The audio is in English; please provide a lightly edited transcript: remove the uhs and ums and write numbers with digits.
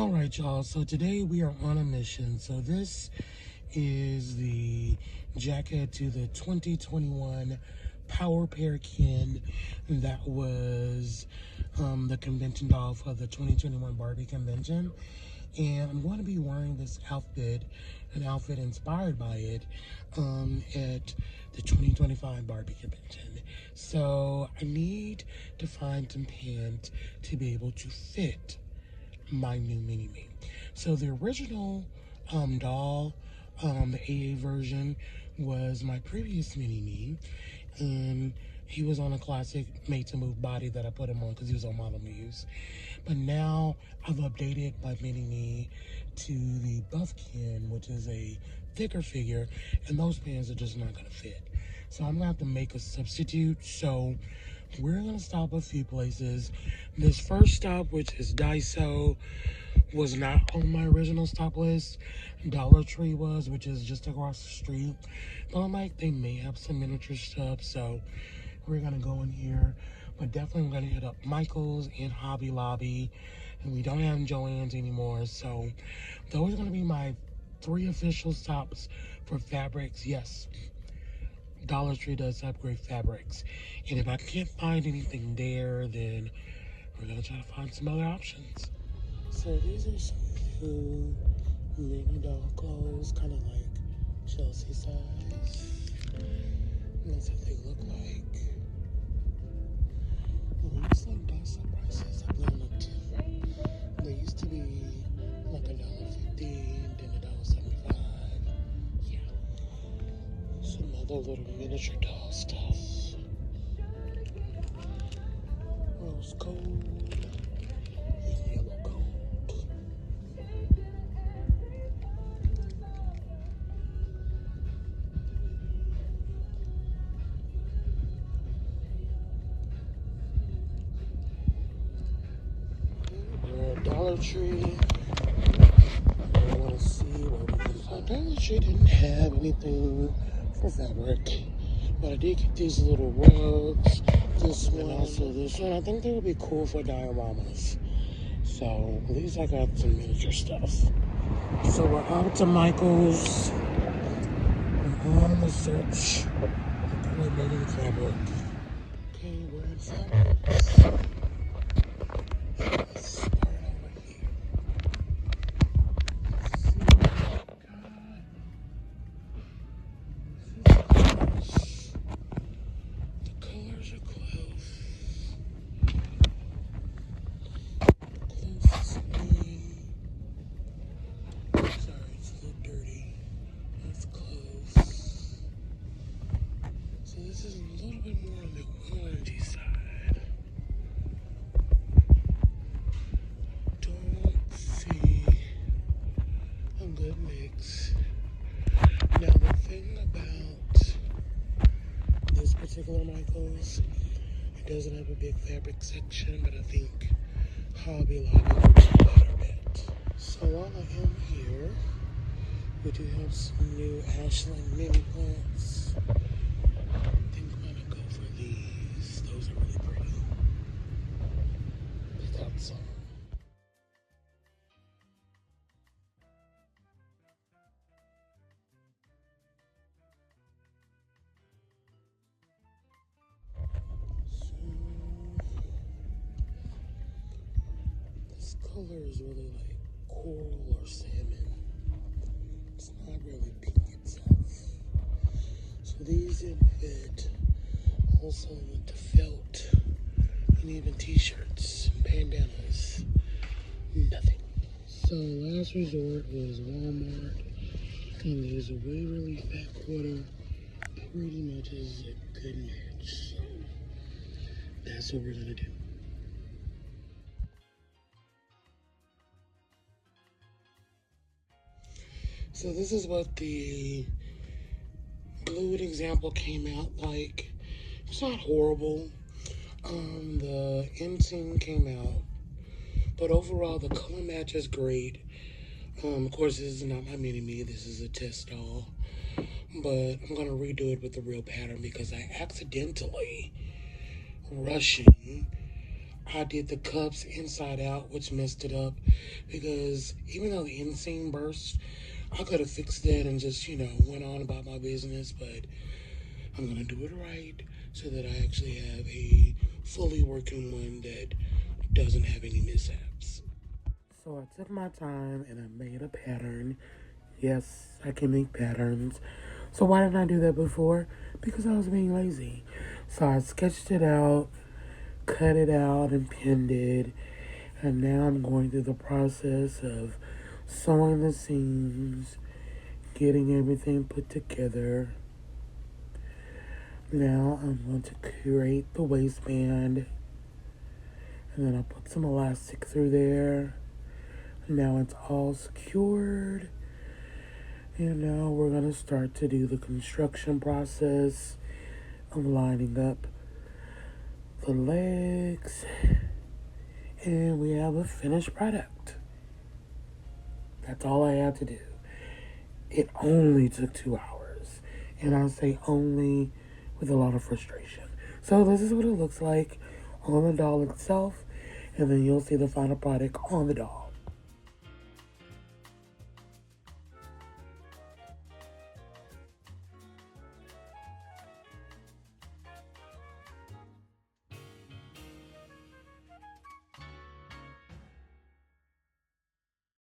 Alright, y'all, so today we are on a mission. So this is the jacket to the 2021 Power Pair Kin that was the convention doll for the 2021 Barbie convention. And I'm going to be wearing this outfit, an outfit inspired by it, at the 2025 Barbie convention. So I need to find some pants to be able to fit my new mini-me. So the original doll, the AA version, was my previous mini-me, and he was on a classic made-to-move body that I put him on because he was on Model Muse. But now I've updated my mini-me to the Buffkin, which is a thicker figure, and those pants are just not going to fit. So I'm going to have to make a substitute. So we're going to stop a few places. This first stop, which is Daiso, was not on my original stop list. Dollar Tree was, which is just across the street. But I'm like, they may have some miniature stuff, so we're going to go in here. But definitely I'm going to hit up Michael's and Hobby Lobby. And we don't have Joann's anymore, so those are going to be my 3 official stops for fabrics. Yes, Dollar Tree does upgrade fabrics. And if I can't find anything there, then we're going to try to find some other options. So these are some new mini doll clothes, kind of like Chelsea size. That's what they look like. It looks like Daiso prices have gone up too. They used to be like $1.50, then $1.75. Yeah. Some other little miniature doll stuff. Rose gold and yellow gold. We're at Dollar Tree. I want to see what we can find. Dollar Tree didn't have anything for fabric, but I did get these little rugs, this one, and also this one. I think they would be cool for dioramas. So at least I got some miniature stuff. So we're out to Michael's. We're on the search for mini fabric. Okay, we're in fabrics. Let's start over here. Let's see what we got. The colors are close. Close to me. Sorry, it's a little dirty. That's close. So this is a little bit more on the orangey side. Don't see a good mix. Now the thing about this particular Michael's, it doesn't have a big fabric section, but I think Hobby Lobby would be a better bet. So while I am here, we do have some new Ashland mini plants. I think I'm gonna go for these. Those are really pretty. Pick out some. This color is really like coral or salmon. It's not really pink itself. So these didn't fit. Also with the felt and even t-shirts and bandanas. Nothing. So last resort was Walmart. And there's a really fat quarter. Pretty much is a good match. So that's what we're gonna do. So this is what the glued example came out like. It's not horrible. The inseam came out, but overall the color match is great. Of course, this is not my mini-me. This is a test doll, but I'm gonna redo it with the real pattern because I accidentally rushing I did the cups inside out, which messed it up because even though the inseam burst, I could have fixed that and just, went on about my business, but I'm going to do it right so that I actually have a fully working one that doesn't have any mishaps. So I took my time and I made a pattern. Yes, I can make patterns. So why didn't I do that before? Because I was being lazy. So I sketched it out, cut it out, and pinned it. And now I'm going through the process of sewing the seams, getting everything put together. Now I'm going to create the waistband. And then I'll put some elastic through there. Now it's all secured. And now we're going to start to do the construction process of lining up the legs. And we have a finished product. That's all I had to do. It only took 2 hours. And I say only with a lot of frustration. So this is what it looks like on the doll itself. And then you'll see the final product on the doll.